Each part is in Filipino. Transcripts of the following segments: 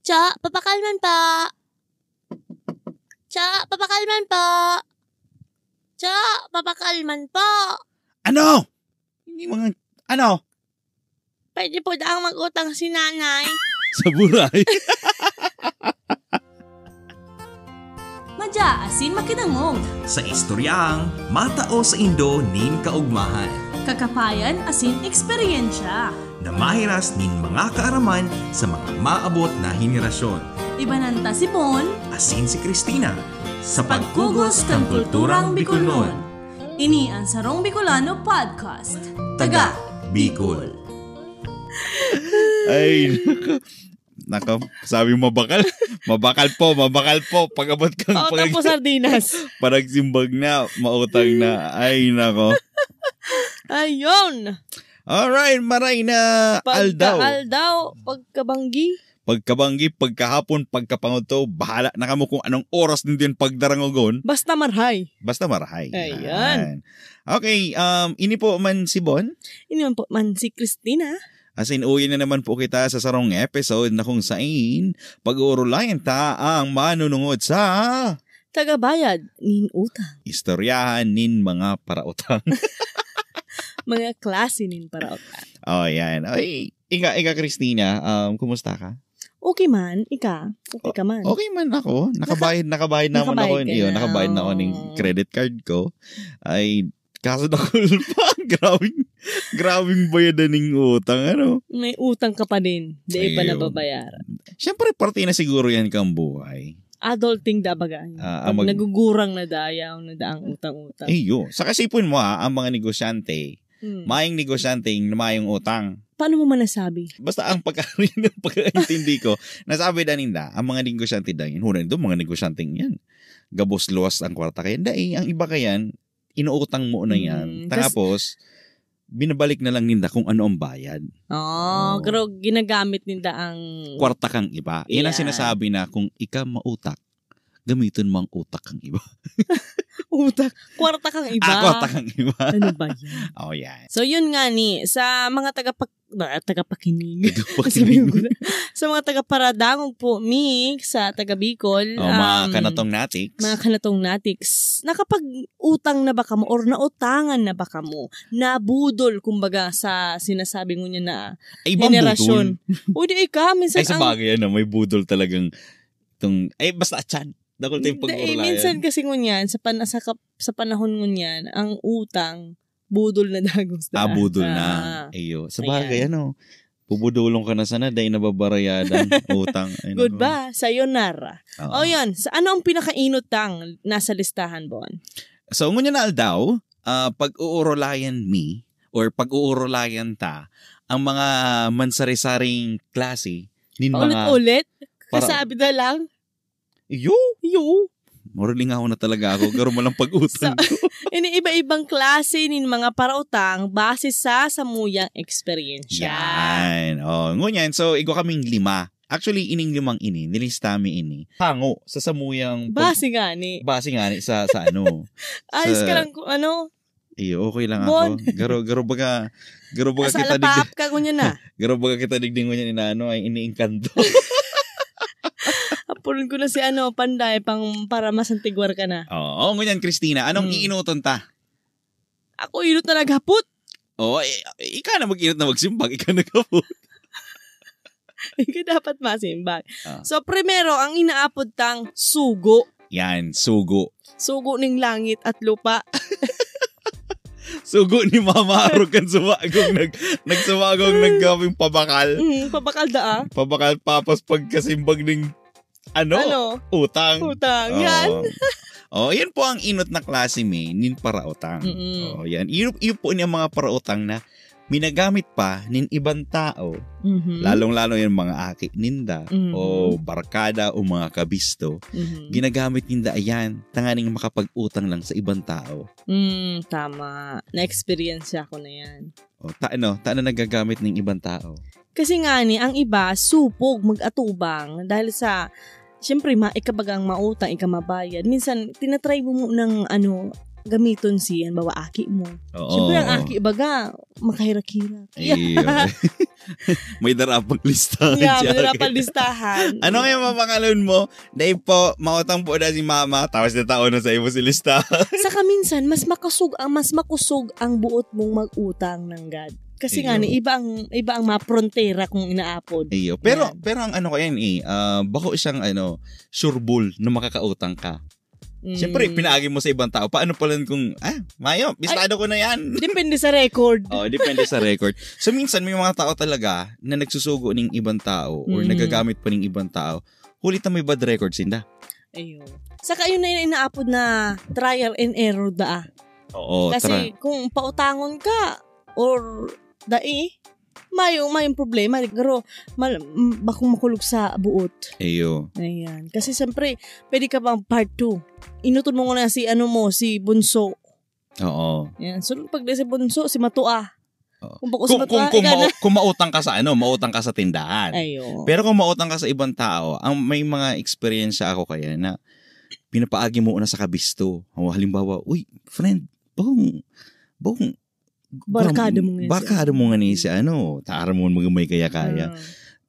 Cha, papakalman pa. Cha, papakalman pa. Cha, papakalman pa. Ano? Hindi mga, ano? Pwede po daang mag-utang si nanay. Sa buray. Madya asin makinangong. Sa istoryang matao sa Indo nin kaugmahan. Kakapayan asin eksperyensya. Na mahiras nin mga kaaraman sa mga maabot na henerasyon. Ibananta si Pon. Asin si Christina. Sa Pagkugos kang kulturang Bicolnon. Ini ang Sarong Bicolano Podcast. Taga Bicol. Ay, nako, sabi mo mabakal. Mabakal po. Pag-abot kang Utang po sardinas. parang simbag na, mautang na. Ay, nako. Ayun. Alright, maray na aldaw. Pagka-aldaw, pagkabanggi. Pagkabanggi, pagkahapon, pagkapanguto, bahala na kamo kung anong oras din pagdarangogon. Basta marhay. Basta marahay. Ayan. Okay, ini po man si Bon. Ini man po man si Christina. As in, uwi na naman po kita sa sarong episode na kung saan pag-uurulayan ta ang manunungod sa Tagabayad, nin utang. istoryahan nin mga parautang. Mga klase nin para utang. Oh, yan. Ay, ika Christina, kumusta ka? Okay man, ika. Okay ka man. Okay man ako. Nakabayad naman ako. Nakabayad ka Iyo, na. nakabayad na ako ng credit card ko. Ay, kaso nakul pa. Grabing bayadan ng utang. Ano? May utang ka pa din. Di pa Ayun. nababayaran. Siyempre, parte na siguro yan kang buhay. Adulting dabaga. Pag nagugurang na dayaw na daang utang-utang. Iyo. Sa kasipon mo ang mga negosyante, mayang negosyante, mayang utang. Paano mo manasabi? Basta ang pagkaintindi ko, nasabi na ninda, ang mga negosyante dahil, hunan doon, mga negosyante yan. Gabos luwas ang kwarta kayan. Dahil, ang iba kayan, inuutang mo na yan. Tapos, binabalik na lang ninda kung ano ang bayad. Oh, pero ginagamit ninda ang Kwarta kang iba. Yan ang Yeah. sinasabi na kung ika mautak, gamitin mo ang utak kang iba. utak. Kwarta kang iba. Kwarta kang iba. Ano ba yan? Oh, yan. So, yun nga ni, sa mga tagapakinig. Sabihin ko na. Sa mga tagaparadangog po, sa taga Bicol. Mga kanatong natics. Mga kanatong natics. Nakapag-utang na ba ka mo or nautangan na ba ka mo? Nabudol, kumbaga, sa sinasabi mo niya na Ay, ibang henerasyon. budol. O di ka, minsan Ay, sa bagay, may budol talagang basta atyan. Dakol tayong pag-urulayan. minsan kasi ngunyan, sa panahon ngunyan, ang utang, budol na dagos na. Budol na. Ayo. Sa bagay, bubudulong ka na sana dahil nababarayadan, utang. Ay, Good nako. ba? Sayonara. Oo. O yun, ano ang pinakainutang nasa listahan, Bon? So, ngunyan na aldaw, pag-uurulayan or pag-uurulayan ta, ang mga mansari-saring klase, nin mga... Ulit-ulit? Para- Kasabi na lang? Yo! Yo! Moraling ako na talaga ako. Garo mo lang pag-utang ko. Iniiba-ibang klase nin mga parautang base sa samuyang eksperyensya. Yan. Ngunyan. So, igo kaming 5. Actually, ining 5 ini. Nilistami ini. Hango. Sa samuyang... Base nga ni. Base nga ni sa ano. Ayos Sa- ka lang kung ano. Iyo, okay lang Bon. ako. Garo baga Asa kita lapaap ka kunya na. Garo baga kita digding ngunyan ni ano ay iniingkanto. Apulun ko na si Panday para masantiguar ka na. Oo, ngunyan Christina, anong iinuton ta? Ako inot na naghapot. Ika na mag-inot na magsimbag, ika na kapot. Hindi dapat masimbag. Ah. So, primero, ang inaapod tang sugo. Yan, sugo. Sugo ning langit at lupa. Sugo ni Mama Arog kan sumagong nagsumagong naggawing pabakal. Pabakal da Pabakal papos pagkasimbag ng utang. Utang. Yan. Yan po ang inot na klase nin parautang. Yan. Yun po yung mga parautang na minagamit pa nin ibang tao, lalong-lalo yung mga aki ninda o barkada o mga kabisto, ginagamit ninda ayan, tanganing makapag-utang lang sa ibang tao. Tama. Na-experience ako na yan. Taano nagagamit ng ibang tao? Kasi nga ni, ang iba, supog, mag-atubang, dahil sa, syempre, ikabagang mautang, ikamabayad. Minsan, tinatry mo ng gamiton siyan bawa aki mo. Siyempre ang aki baga makahirak-hirak. May darapang listahan siya. May darapang listahan. Ano nga yung mapangalon mo? Dahil po, mautang po na si mama, tapos na taon na sa iyo si listahan. Saka minsan, mas makusog ang buot mong mag-utang ng God. Kasi nga ni iba ang maprontera kung inaapod. Pero ang ano ko yan bako isang sureball na makakautang ka. Siyempre, pinaagi mo sa ibang tao. Paano pala kung, Mayo, bistado ko na yan. Depende sa record. Depende sa record. So, minsan may mga tao talaga na nagsusugo ng ibang tao or nagagamit pa ng ibang tao. Hulit na may bad record sinda. Ayun. Saka yun na yung inaapod na trial and error da. Oo. Kasi kung pautangon ka or mayong problema. Pero bakong makulog sa buot. Ayan. Kasi siyempre, pwede ka bang part 2. Inutod mo na si Bunso. Oo. Ayan. So, pag si Bunso, si Matua. Kung mautang ka sa mautang ka sa tindahan. Ayun. Pero kung mautang ka sa ibang tao, may mga experience ako kaya na pinapaagi mo una sa kabisto. Halimbawa, uy, friend, bong barkada mo nga ni si taara mo magamay kaya.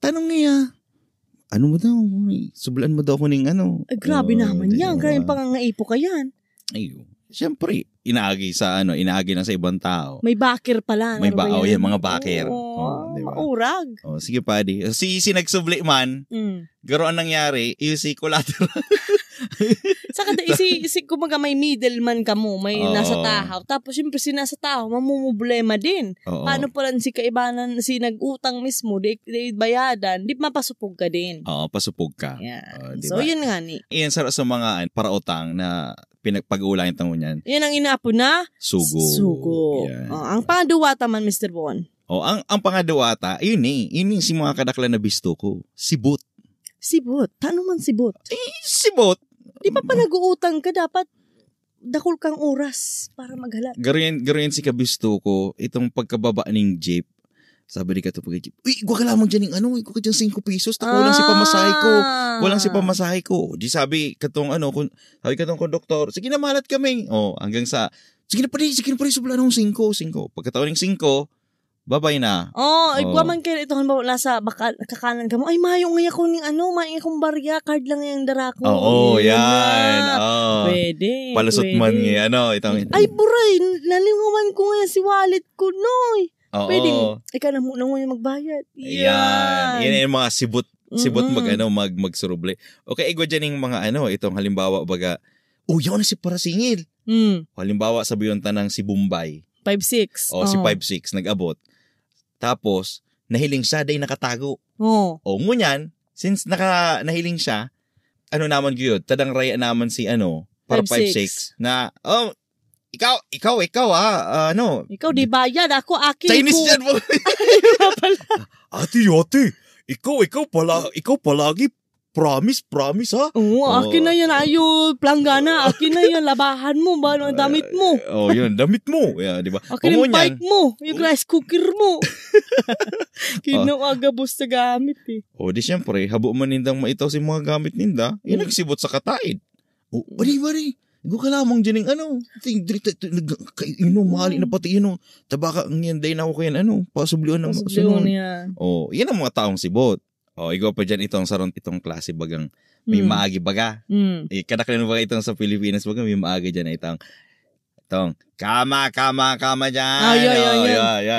Tanong niya, ano mo daw? Sublan mo daw ko ng Ay, grabe naman yan. Grabe pangangaipo ka yan. Ayun. Siyempre, inaagi na sa ibang tao. May bakir pala. May mga bakir. Diba? Maurag. Sige, padi. Si nagsubli man, garo ang nangyari, si collateral. Saka kumaga may middleman ka mo, may nasa tahaw. Tapos siyempre si nasa tahaw, mamumblema din. Paano pala si kaibanan, si nag-utang mismo, di bayadan, di mapasupog ka din. Pasupog ka. Yeah. So yun nga ni. Iyan sa mga parautang na pinagpag-uulayan tango niyan. Yan ang inaapo na sugo. Yeah. Ang pangaduwata man, Mr. Bon. Ang pangaduwata, yun si mga kadaklan na bisto ko. Sibot. Tano man sibot? Sibot. Di pa nag-uutang ka, dapat dakol kang oras para maghalat. Garoyan si kabisto ko, itong pagkababa ng jeep, sabi ni ka ito pag-jeep, uy, ikaw ka lamang dyan ikaw ka dyan 5 pesos, tako lang si pamasahe ko. Walang si pamasahe ko. Di sabi katong sabi katong konduktor, sige na mahalat kami. Hanggang sa, sige na pari, subla ng 5. Pagkataon ng 5, babay na. Iguaman kayo ito, nasa kakanan ka mo, ay mayo nga ako mayo akong barya, card lang yung dara ko. Yan. Pwede. Palusot man nga, ay, buray, nalingawan ko nga si wallet ko, noy. Pwede, ikaw na muna yung magbayad. Yan. Yan yung mga sibot magsuruble. Okay, igwa dyan yung mga itong halimbawa, baga, yan na si Parasingil. Halimbawa, sabihin tanang si Bombay. 5'6". Si 5'6", nag-abot. Tapos, nahiling siya, day nakatago. Ngunyan, since nahiling siya, naman yun, tadang raya naman si para 5'6", na, ikaw ikaw di bayad, ako, akin Chinese ko. yan mo. Ate, ikaw palagi, promise ha? Akin na yan, planggana, akin na yan, labahan mo, ang damit mo. Yun, damit mo. Di ba? Akin yung bike mo, yung rice cooker mo. Kinuagabos sa gamit di syempre, habo man nindang maitaw si mga gamit ninda, yun nagsibot sa kataid. Bari, ikaw ka lamang dyan mahali na pati tabaka ang yan, day na ako kayan, pasubliwan ng sunod. Yan ang mga taong sibot. Ikaw pa dyan itong klase bagang may maagi baga. Kadaklan baga itong sa Pilipinas bagang may maagi dyan itong kama dyan. Yan.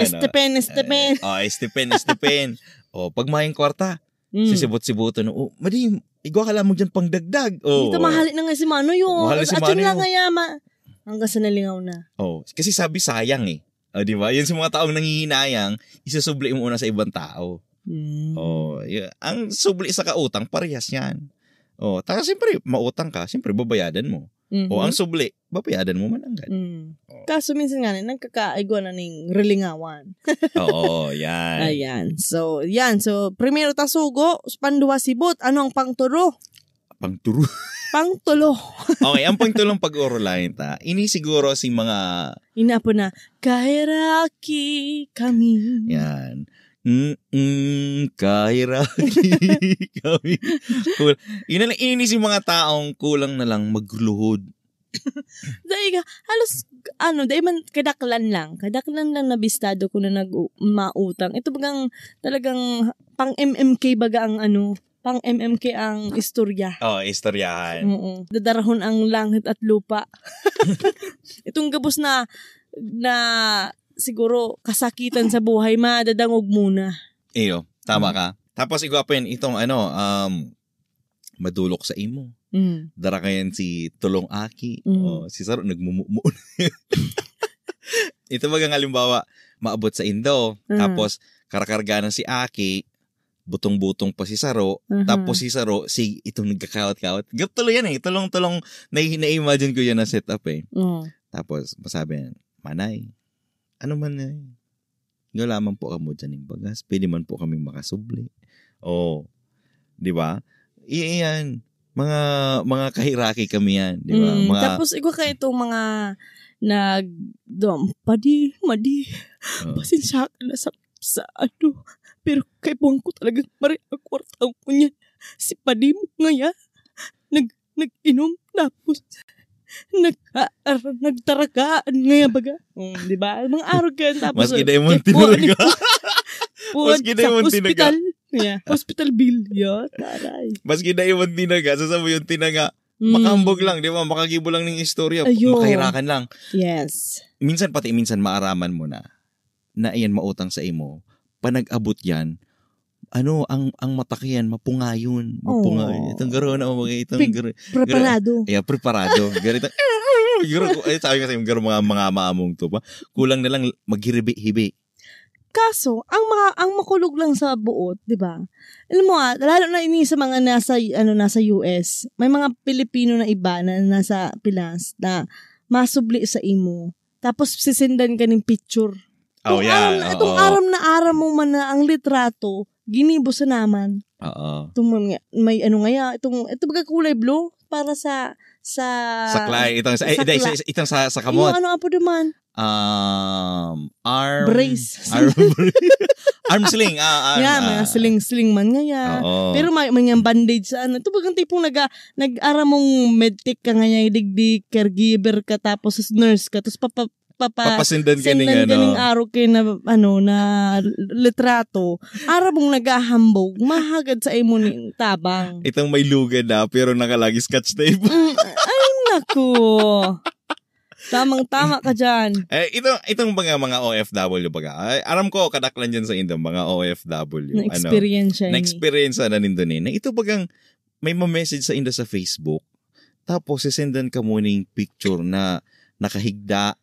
Estepen. Pag mayang kwarta, sisibot-siboto madi, ikaw ka lamang dyan pang dagdag. Dito mahali na nga si Mano yun. Mahali si Mano lang nga hanggang sa nalingaw na. Kasi sabi sayang di ba? Yan si mga taong nangihinayang, isusubli mo una sa ibang tao. Ang subli sa kautang, parehas yan. Taka siyempre, mautang ka, siyempre babayadan mo. Ang subli, babayadan mo man agad. Kaso minsan nga, nagkakaigwa na ng relingawan. Yan. Ayan. So, primero tasugo, panduwa sibot, ano ang pangturo? Pangtulo. Okay, ang pangtulong pag-urulayan ini siguro si mga inapo na, kahiraki kami. Yan. Kahiraki kami. Cool. Yun na lang, inis yung mga taong kulang na lang magluhod Dahil halos, dahil man kadaklan lang na bistado ko na mautang. Ito bagang talagang pang MMK baga ang pang MMK ang istorya. Istoryahan. Dadarahon ang langit at lupa. Itong gabos na siguro kasakitan sa buhay, madadangog muna. Iyo, tama ka. Tapos igwapin itong madulok sa imo. Dara kayan si Tulong Aki. Si Saro nagmumumu. Ito bagang halimbawa, maabot sa Indo. Tapos karakarga na si Aki, butong-butong pa si Saro. Tapos si Saro, itong nagkakawat-kawat. Tuloy yan eh. Tulong-tulong, na-imagine ko yan na setup eh. Tapos masabi yan, Manay, ano man na eh. Nga lamang po kamo dyan yung bagas. Pwede man po kami makasubli. Di ba? Iyan. Mga kahiraki kami yan. Di ba? Tapos ikaw kayo itong mga madi. Pasensya ka na sa pero kay buwang ko talagang ang kwartaw ko niya. Si Padi mo ngaya. Nag-inom. Tapos nagtaragaan ngayon baga. Di ba? Mga araw ka. Tapos, maski na yung tinaga. Maski na yung tinaga. Yeah, hospital bill. Yeah, taray. Maski na yung tinaga. Sasabi yung tinaga. Makambog lang. Di ba? Makagibo lang ng istorya. Makahirakan lang. Yes. Minsan maaraman mo na iyan mautang sa imo. Panag-abot yan, ang matakiyan, mapungayon. Itong garo na preparado. Preparado. Ganito. Sabi kasi yung garo mga maamong to pa. Kulang na lang maghiribi-hibi. Kaso, ang makulog lang sa buot, 'di ba? Alam mo lalo na ini sa mga nasa US, may mga Pilipino na iba na nasa Pilas na masubli sa imo. Tapos sisendan ka ng picture. Itong aram mo man na ang litrato, ginibo sa naman. Itong may ito baga kulay blue para sa saklay itong sa kamot. Yung apo naman? Brace. Arm sling. Mga sling man ngaya. Pero may bandage sa Ito bagang tipong nag-aram mong medtech ka ngaya, digdi caregiver ka tapos nurse ka tapos papasindan kaning araw kayo na litrato. Arabong naghahambog, mahagad sa imo ni tabang. Itong may lugad na pero nakalagi scotch tape. Ay naku. Tamang-tama ka dyan. Itong mga OFW baga. Aram ko kadaklan dyan sa Indo mga OFW. Na-experience na nindon na ito bagang may message sa Indo sa Facebook. Tapos sisendan ka muna yung picture na nakahigda.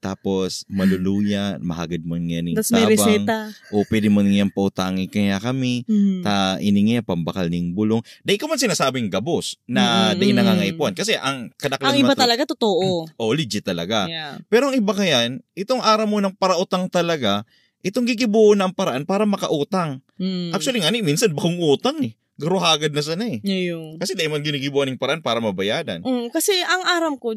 Tapos, maluluya, mahagad mo nga ning tabang. Tapos may reseta. O pwede mo nga pautangi kaya kami. Ini nga, pambakal ning bulong. Dahil ko man sinasabing gabos na dahil nangangaipon. Kasi ang kadaklan ang iba talaga, totoo. Legit talaga. Yeah. Pero ang iba kayan, itong araw mo ng parautang talaga, itong gigibuo ng paraan para makautang. Actually nga minsan bakong utang eh. Garuhagad na sana eh. Ngayon. Kasi dahil man ginigibuan ng paraan para mabayadan. Kasi ang aram ko,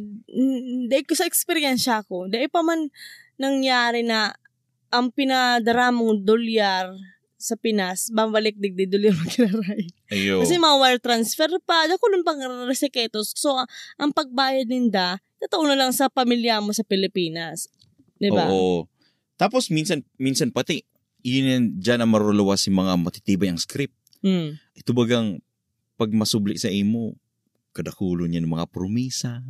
dahil ko sa eksperyensya ko, dahil pa man nangyari na ang pinadaramong dolyar sa Pinas, bambalik digdi dolyar magkiraray. Kasi mga wire transfer pa, ako nun pang resiketos. So, ang pagbayad ninda, totoo na lang sa pamilya mo sa Pilipinas. Diba? Oo. Tapos minsan pati, yun dyan na maruluwas yung mga matitibay ang script. Ito bagang pag masubli sa imo, kadakulo niya ng mga promisa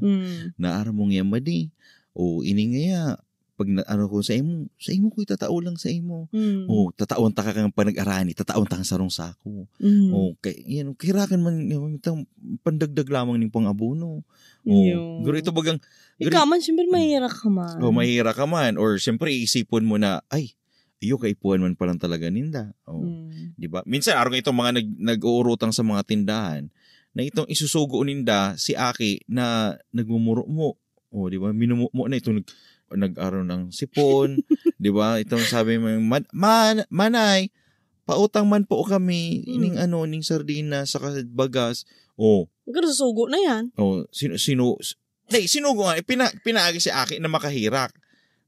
na aram mong yamadi o iningaya pag ko sa imo ko itatao lang sa imo. O tataon ta kang panag-arani, tataon ta kang sarong sako. O kahirakan man itong pandagdag lamang ning pang-abono. Guro ito bagang ikaw man siyempre mahira ka man. Mahira ka man or siyempre isipon mo na iyo kaipuan man palang talaga ninda. Di ba? Minsan araw itong mga nag-uurutang sa mga tindahan na itong isusugo ninda si Aki na nagmumuro mo. Di ba? Minumumo na itong nag-araw ng sipon. Di ba? Itong sabi mo, Manay, pautang man po kami ning sardina sa bagas. Pero susugo na yan. Sinugo nga. Pinaagi si Aki na makahirak.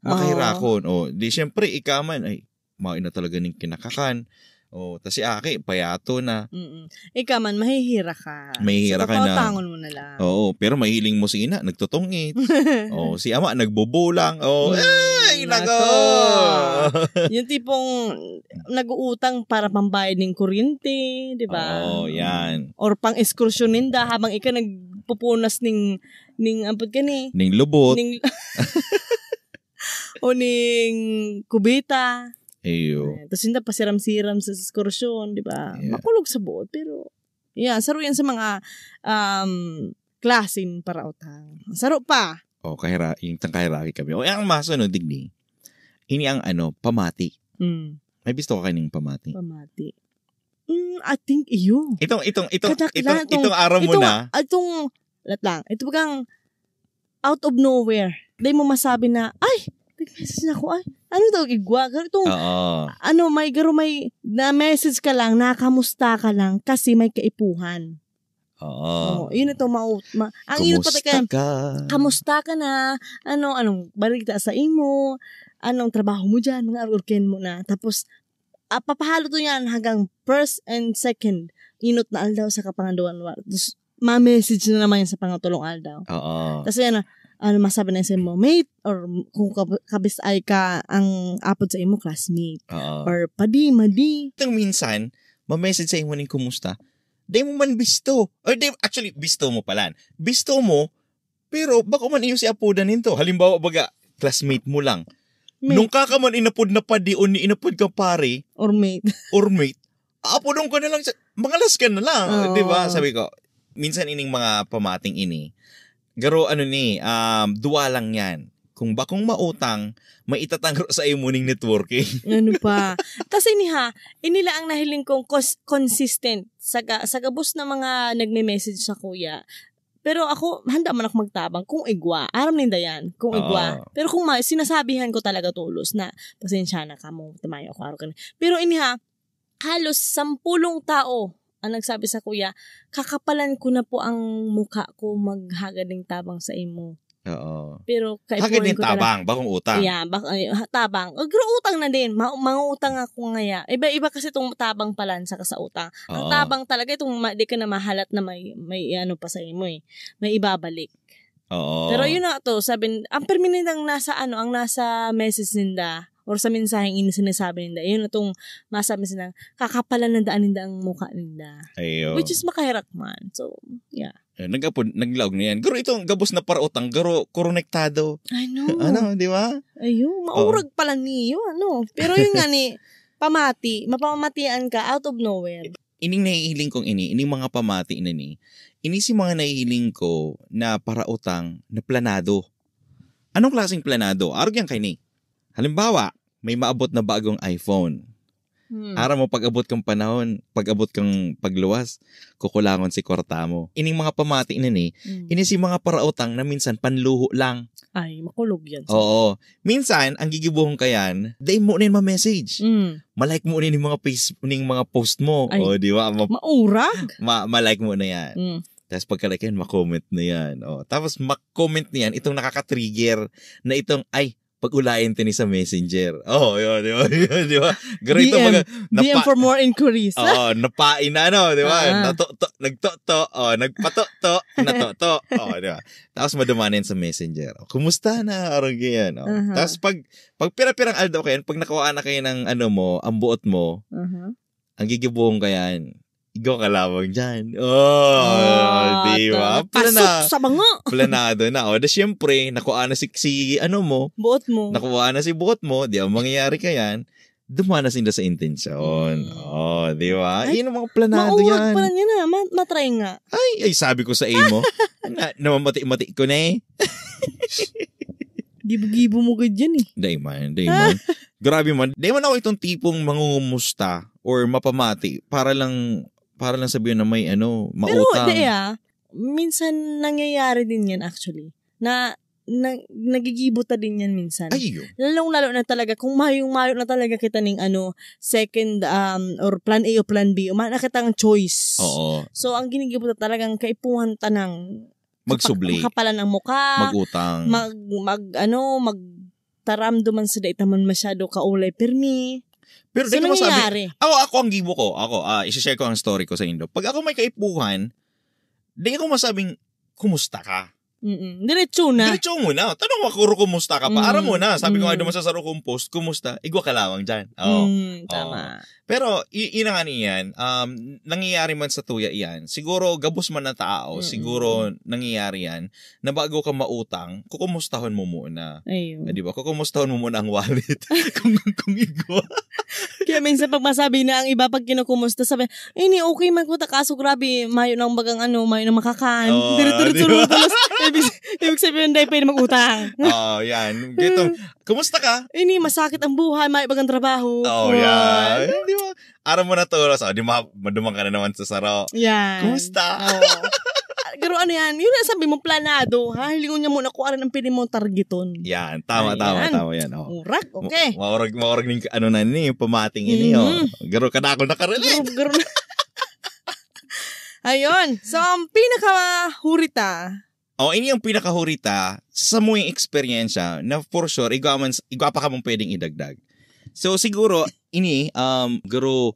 Makahirakon. Di syempre, ikaman, mao na talaga ning kinakakan. Oh, tas si Aki, payato na. Ikaw man, mahihira ka. Mahihira ka na. Papatangon mo na lang. Oo, pero mahiling mo si ina, nagtutungit. Oh, si ama, nagbobolang. Oh, ay, nako! Yung tipong nag-uutang para pambayad ng kuryente, di ba? Oo, yan. Or pang-excursion ninda habang ikaw nagpupunas ning ampod ka ni. Ning lubot. O ning kubita. Ayo. Tapos hindi pa siram-siram sa ekskursyon, di ba? Yeah. Makulog sa buot, pero saro yan sa mga klasin para utang. Saro pa. O, yung kahiraki kami. O, ang masunod digni. Ini ang pamati. May gusto ka kaning pamati? Pamati. I think iyo. Itong araw mo na. Ito bagang out of nowhere. Dahil mo masabi na, ay, nag-message na ako, ay, ano daw, igwa? Itong, may na-message ka lang, nakamusta ka lang, kasi may kaipuhan. Oo. Yun ito, ang yun pati kamusta ka na, anong balita sa imo, anong trabaho mo dyan, mga urken mo na. Tapos, papahalo to yan hanggang first and second, inot na aldaw sa kapanganduan. Tapos, ma-message na naman yan sa pangatulong aldaw. Oo. Tapos yan, masabi na sa imo, mate, or kung kabis ay ka ang apod sa imo, classmate. Or padi. Itong minsan, ma-message sa imo ning kumusta, di mo man bisto. Or actually, bisto mo pala. Bisto mo, pero bako man iyo si apodan nito. Halimbawa, baga, classmate mo lang. Mate. Nung ka man inapod na padi o ni inapod ka pare, or mate, apodong ka na lang, mangalas ka na lang. Diba? Sabi ko, minsan ining mga pamating ini, garo duwa lang yan. Kung bakong mautang, may itatangro sa imo ning networking. Ano pa? Tapos inila ang nahiling kong consistent sa gabos na mga nagme-message sa kuya. Pero ako, handa man ako magtabang kung igwa. Aram ninda yan, kung igwa. Pero kung sinasabihan ko talaga tulos na, pasensya na ka mo, tamayo ako araw ka na. Pero halos 10 tao ang nagsabi sa kuya, kakapalan ko na po ang mukha ko maghagad ng tabang sa imo. Oo. Pero hagad ng tabang, bakong utang. Yeah, tabang. Utang na din. Mangutang ako ngaya. Iba kasi itong tabang palansa ka sa utang. Ang tabang talaga, itong di ka na mahalat na may pa sa imo eh. May ibabalik. Oo. Pero yun na to, sabi, ang permanent ang nasa message ninda, or sa mensaheng sinasabi ninda, yun itong masabi sila, kakapalan na daan ninda ang mukha ninda. Ayo. Which is makahirak man. So, yeah. Naglaog na yan. Garo itong gabos na parautang, garo konektado. I know. Di ba? Ayun, maurag pala niyo, Pero yun nga mapamatian ka out of nowhere. Ining nahihiling kong ining mga pamati na ini si mga nahihiling ko na parautang na planado. Anong klaseng planado? Arog yan kay ni. Halimbawa, may maabot na bagong iPhone. Ara mo pag-abot kang panahon, pag-abot kang pagluwas, kukulangon si kwarta mo. Ining mga pamati na ini si mga parautang na minsan panluho lang. Ay, makulog yan. Oo. Minsan, ang gigibuhong ka yan, day mo unin ma-message. Malike mo unin yung mga post mo. Ay, o, di ba? Maurag. Malike mo na yan. Tapos pagka-like yan, makomment na yan. O, tapos makomment na yan, itong nakaka-trigger na itong, pag-ulayin tini sa Messenger. Yun, di ba? DM for more inquiries. Napain na, di ba? Nagto-to, nagpato-to, nato-to. Di ba? Tapos madamanin sa Messenger. Kumusta na? Arang yan. Tapos pag pira-pirang aldaw kayo, pag nakuha na kayo ng ang buot mo, ang gigibuhong ka yan, ikaw ka lamang dyan. Di ba? Pasok sa mga. Planado na. O, syempre, nakuha na si buot mo. Nakuha na si buot mo. Di ang mangyayari ka yan. Dumana sila sa intensyon. Di ba? Yun ang mga planado yan. Maurag pa lang yan na. Matry nga. Ay, sabi ko sa imo. Namamati-mati ko na eh. Gibo-gibo mo ka dyan eh. Day man. Grabe man. Day man ako itong tipong mangungumusta or mapamati para lang sabihin na may mautang. Pero minsan nangyayari din yan actually. Na nagigibota din yan minsan. Ayun. Lalong-lalo na talaga kung mayong-mayo na talaga kita ning second or plan A o plan B o nakita ang choice. Oo. So ang ginigibota talagang kaipuhan tanang magsubli. Makapalan ng mukha. Magutang. Magtaramduman sa daita man masyado kaulay permi. Pero di ko masabi, ako ang gibo ko. Isa-share ko ang story ko sa inyo. Pag ako may kaipuhan, di ko masabing, kumusta ka? Diretso na. Diretso mo na. Tanong mo, Kuro, kumusta ka pa? Aram mo na. Sabi ko nga naman sa Saro Compost, kumusta? Igwa ka lamang dyan. Tama. Pero, inangan yan, nangyayari man sa tuya yan. Siguro, gabos man na tao, siguro, nangyayari yan, na bago ka mautang, kukumustahon mo muna. Ayun. Di ba? Kukumustahon mo muna ang wallet. kung igwa. Kaya minsan pag masabi na ang iba pag kinukumusta, sabi, ini okay man ko, kaso grabe, mayo nang bagang mayo nang makakaan. Diretso. Ibig sabihin, dahil pwede mag-utang. Yan. Gito, kumusta ka? Ini, masakit ang buhay, may bagang trabaho. Yan. Di ba? Araw mo na tulos. Di madumang ka na naman sa Saro. Yan. Kumusta? Pero yan, yun na sabi mo, planado, ha? Hilingon niya muna kung ano ang pili mo targeton. Yan, tama yan. Urak, okay. Maurag ning pamating ini, Garo kadakol na karili. Garo na. Ayun. So, ang pinakahurita. Ini yung pinakahurita sa mo yung experience na for sure, igwa pa ka mong pwedeng idagdag. So, siguro, garo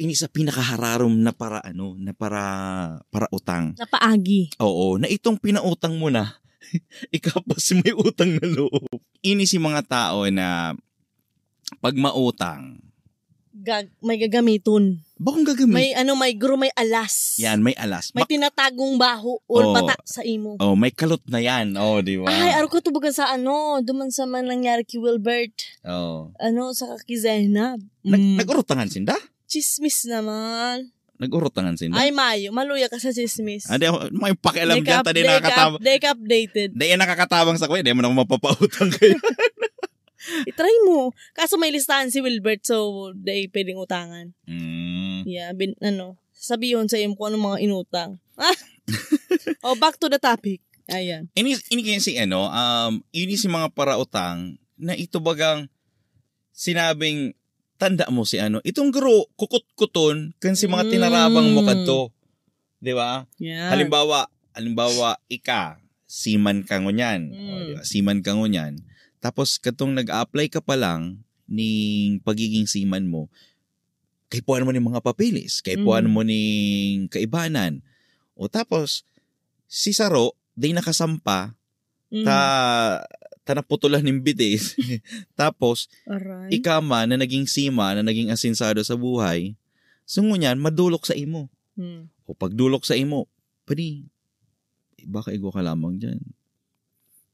ini sa pinakahararom na para utang. Napaagi. Oo, na itong pinautang mo na, ikapas may utang na loob. Ini si mga tao na pag mautang, may gagamiton. Bakong gagamit? May alas. Yan, may alas. May tinatagong baho o bata sa imo. May kalot na yan. Di ba? Ay, araw ko tubagan sa duman sa man nangyari kay Wilbert. Sa Zainab. Nag-urutangan sinda? Chismis naman. Nag-urutangan sinda? Ay, Mayo. Maluya ka sa chismis. May pakialam dyan. They updated. Di yan nakakatabang sa kuya. Di mo na mapapautang kayo. I-try mo. Kaso may listahan si Wilbert, so they pwedeng utangan. Yeah, sabihin sa iyo kung anong mga inutang. Back to the topic. Ayan. Ini kasi ini si mga parautang na ito bagang sinabing tanda mo si itong guro kukut-kuton kan si mga tinarabang mo kadto. 'Di ba? Yeah. Halimbawa siman ka ngunyan. Diba? Siman ka ngunyan. Tapos katong nag-apply ka pa lang ning pagiging seaman mo, kaipuan mo ning mga papeles, kaipuan mo ning kaibanan. O tapos, si Saro, day nakasampa, ta naputulan ng bitis. Tapos, ikama na naging sima, na naging asinsado sa buhay, sungunyan, madulok sa imo. O pagdulok sa imo, baka igwa ka lamang dyan.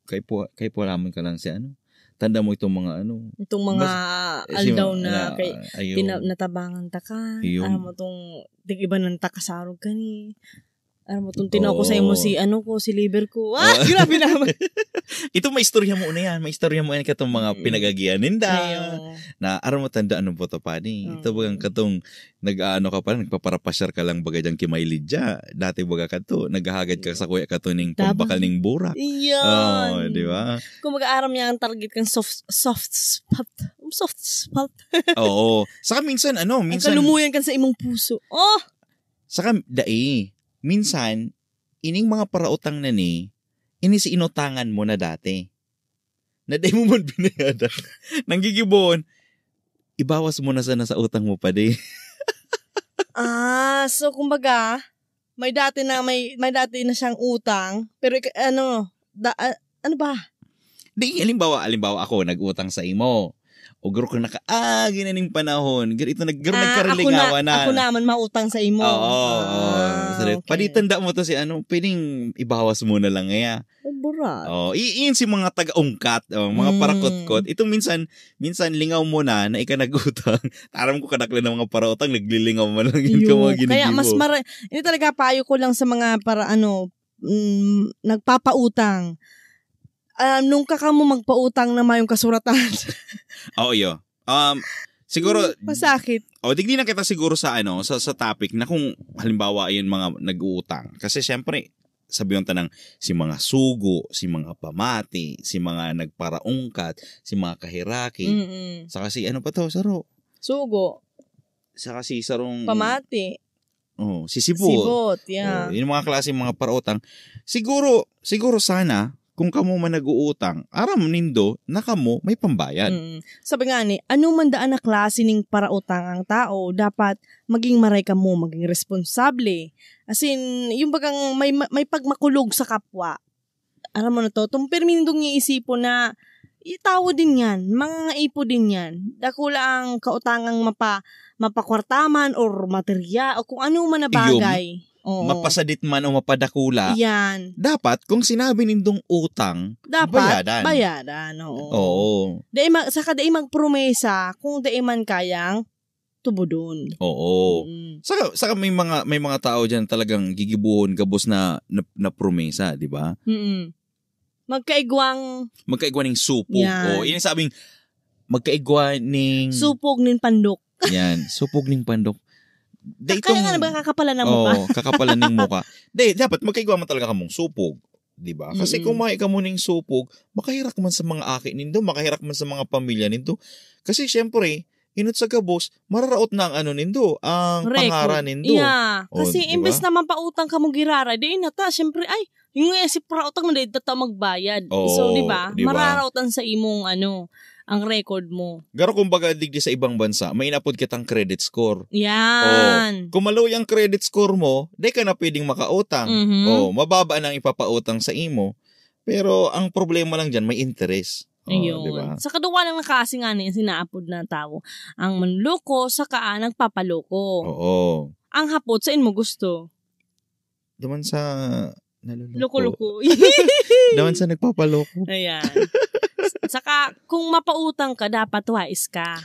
Kaipo lamang ka lang si tanda mo itong mga itong mga aldaw na natabangan ta ka. Alam mo itong iba ng takasarog ka ni. Alam mo itong tinaw ko sa imo si liver ko. Grabe naman. Ito may istorya mo na yan. May istorya mo yan katong mga pinagagian ninda. Na aram mo tanda anong boto pa ni. Ito bagang katong ka pa, nagpaparapasyar ka lang bagay dyan kimailid dya. Dati baga ka to, naghahagad ka sa kuya ka to ning pambakal ning burak. Iyan. Di ba? Kung mag-aaram niya ang target kang soft spot. Oo. Saka minsan. Ang kalumuyan kan sa imong puso. Saka minsan, ining mga parautang na ni, si inutangan mo na dati. Na di mo man binayada. Nanggigibon, ibawas mo na sana sa utang mo pa di. So kumbaga, may dati na siyang utang, pero ano ba? Di, halimbawa ako nag-utang sa imo. O garo ka ginaning panahon. Ito nagkarilingawa na. Ako naman mautang sa imo. Okay. Paditanda mo to si pwedeng ibawas mo na lang ngaya. Burat. Iyon si mga taga-ungkat, mga parakot-kot. Itong minsan lingaw mo na ika nag-utang. Taram ko kadaklan ng mga parautang, naglilingaw mo lang yun ka mga ginigibo. Kaya mas hindi talaga payo ko lang sa mga nagpapautang. Nung ka mo magpautang na mayong kasuratan. Yo. Siguro masakit. Digdi na kita siguro sa sa topic na kung halimbawa ayun mga nag-uutang. Kasi syempre, sabihin tanang si mga sugo, si mga pamati, si mga nagparaungkat, si mga kahiraki. Saka si Saro? Sugo. Saka si Sarong pamati. Si Sibot. Yeah. Yung mga klase mga parautang. Siguro sana kung kamo man nag-uutang, aram nindo na kamo may pambayad. Sabi nga ni, ano man daan na klase ning parautang ang tao, dapat maging maray kamo, maging responsable. As in, yung bagang may pagmakulog sa kapwa. Aram mo na to, tumpirmindong iisipo na itawo din yan, mga ipo din yan. Dakula ang kautangang mapakwartaman or materya o kung ano man na bagay. Oo. Mapasadit man o mapadakula. Yan. Dapat, kung sinabi nindong utang, bayadan. Oo. Saka daig magpromesa kung daig man kayang tubudon. Oo. Saka may mga tao dyan talagang gigibuhon gabos na promesa, di ba? Magkaigwang ning supog. O, yun sabing, magkaigwa ning... supog ning pandok. Yan, supog ning pandok. Kaya nga na ba kakapalan ng mukha? Oo, kakapalan ng mukha. Dapat magkaigwa man talaga kamong supog. Diba? Kasi kung makika mo ning supog, makahirak man sa mga aki nindo, makahirak man sa mga pamilya nindo. Kasi syempre, inot sa gabos, mararaot na ang nindo, ang pangaran nindo. Yeah. Kasi diba? Imbes naman pautang ka mong girara, di nata, syempre, yung si prautang na dahil tata magbayad. So, diba? Mararautan sa imong ang record mo. Garo kumbaga digdi sa ibang bansa, may inapod kitang credit score. Yan. Kung malo yung credit score mo, di ka na pwedeng makautang. Mababa nang ipapautang sa imo. Pero ang problema lang dyan, may interest. Ayun. Diba? Sa kaduwa lang nakasi nga na sinaapod na tao. Ang manloko, saka nagpapaloko. Oo. Ang hapot, saan mo gusto? Daman sa... Loko-loko. Daman sa nagpapaloko. Ayan. Saka, kung mapautang ka, dapat wais ka.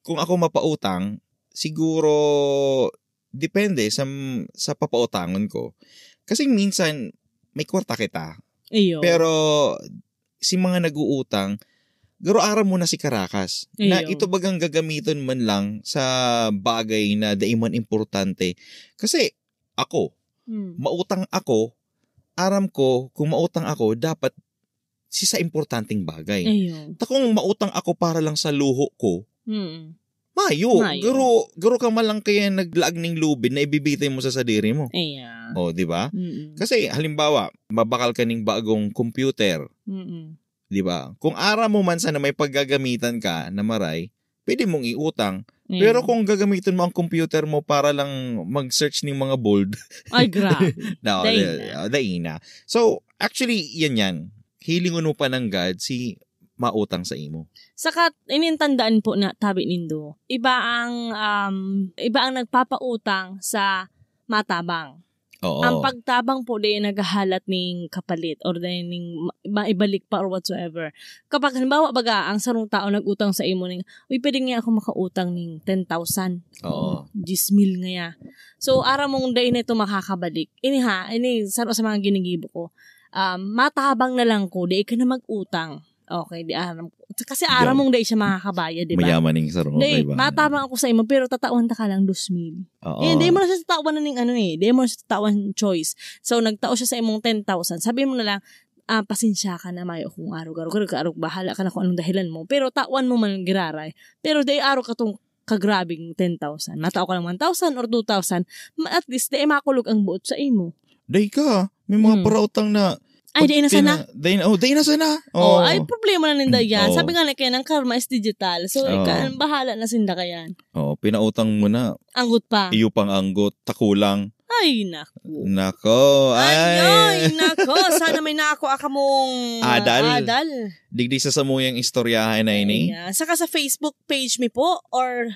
Kung ako mapautang, siguro depende sa papautangon ko. Kasi minsan, may kwarta kita. Ayun. Pero, si mga nag-uutang, garo-ara mo na si Karakas. Ayun. Na ito bagang gagamitin man lang sa bagay na daiman importante. Kasi, ako, mautang ako, aram ko, kung mautang ako, dapat sa importanteng bagay. Ayun. Kung mautang ako para lang sa luho ko, mayo. Garo ka man lang kaya naglaag ng lubid na ibibitay mo sa sadiri mo. Ayan. O, di ba? Kasi, halimbawa, mabakal ka ng bagong computer. Di ba? Kung ara mo man sana may paggagamitan ka na maray, pwede mong iutang. Pero kung gagamitin mo ang computer mo para lang mag-search ng mga bold. Ay, grabe. Daina. So, actually, yan. Hilingon mo pa ng God si mautang sa imo. Saka, inintandaan po na tabi nindo, iba ang nagpapautang sa matabang. Oo. Ang pagtabang po di naghahalat ng kapalit or ning maibalik pa or whatsoever. Kapag halimbawa baga ang sarong tao nagutang sa imo ning, uy pwede nga ako makautang ning 10,000. Oo. 10,000 nga ya. So ara mong day nito makakabalik. Ini saro sa mga ginigibo ko. Matabang na lang ko di ka na magutang. Okay, di aram ko. Kasi aram mong day siya makakabayad, di ba? Mayamaning sarong okay ba? Matabang ako sa imo pero tatawan ta ka lang 2,000. Hindi mo na siya tatawan na ning di mo na siya tatawan choice. So nagtao siya sa imong 10,000. Sabi mo na lang, pasensya ka na mayo kung araw-araw bahala ka na kung anong dahilan mo. Pero tawan mo man giraray. Pero day araw ka tong kagrabing 10,000. Matao ka lang 1,000 or 2,000. At least day makulog ang buot sa imo. Day ka, may mga parautang na ay, day na sana. Day na sana. Ay, problema na ninda yan. Sabi nga na kaya ng karma is digital. So, bahala na sinda kayan. Pinautang mo na. Anggot pa. Iyo pang anggot, takulang. Ay, nako. Nako. Ay, nako. Sana may nako akamong adal. Digdi sa samuyang istoryahan na ini. Saka sa Facebook page mi po or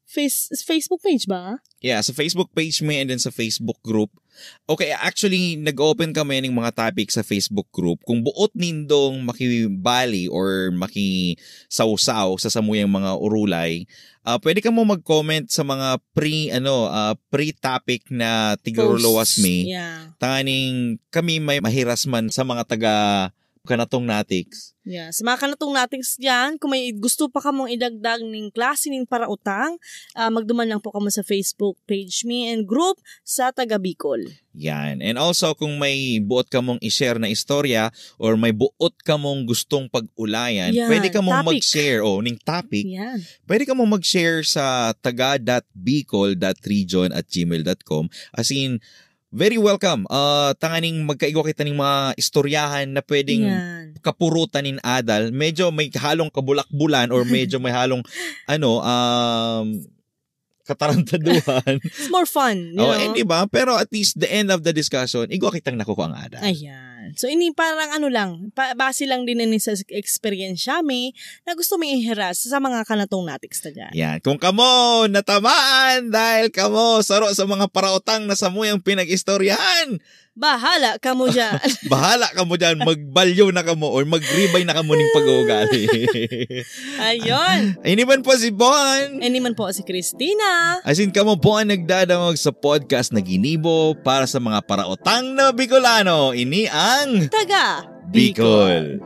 Facebook page ba? Yeah, sa Facebook page mi and then sa Facebook group. Okay, actually, nag-open kami ng mga topic sa Facebook group. Kung buot nindong makibali or makisawsaw sa samuyang mga urulay, pwede ka mo mag-comment sa mga pre-topic na tigaruluwas mi. Yeah. Taning kami may mahirasman sa mga taga kanatong natics. Yeah, sa mga kanatong natics yan, kung may gusto pa kamong idagdag ng klase ng parautang, magduman lang po kamo sa Facebook page me and group sa Taga Bicol. Yan. And also, kung may buot kamong i-share na istorya or may buot kamong gustong pag-ulayan, pwede kamong mag-share ng topic. Yan. Pwede kamong mag-share sa taga.bicol.region@gmail.com. As in, very welcome. Tanganing magkaigwa kita ng mga istoryahan na pwedeng kapurutan in adal. Medyo may halong kabulakbulan or medyo may halong katarantaduhan. It's more fun. You know? Hindi ba? Pero at least the end of the discussion, igwa kitang nakukuha ang adal. Ayan. So, ini parang base lang din sa experience may na gusto may ihiras sa mga kanatong natiks na dyan. Yan. Kung kamo natamaan dahil kamo saro sa mga parautang na samuyang pinag-istoryahan, bahala kamo dyan. Bahala kamo dyan. Magbalyo na kamo or mag-ribay na kamo ng pag-uugali. Ayun. Ini man po si Bon. Ini man po si Christina. Asin kamo po ang nagdadamag sa podcast na Ginibo para sa mga parautang na Bicolano. Ini ang Taga Bicol.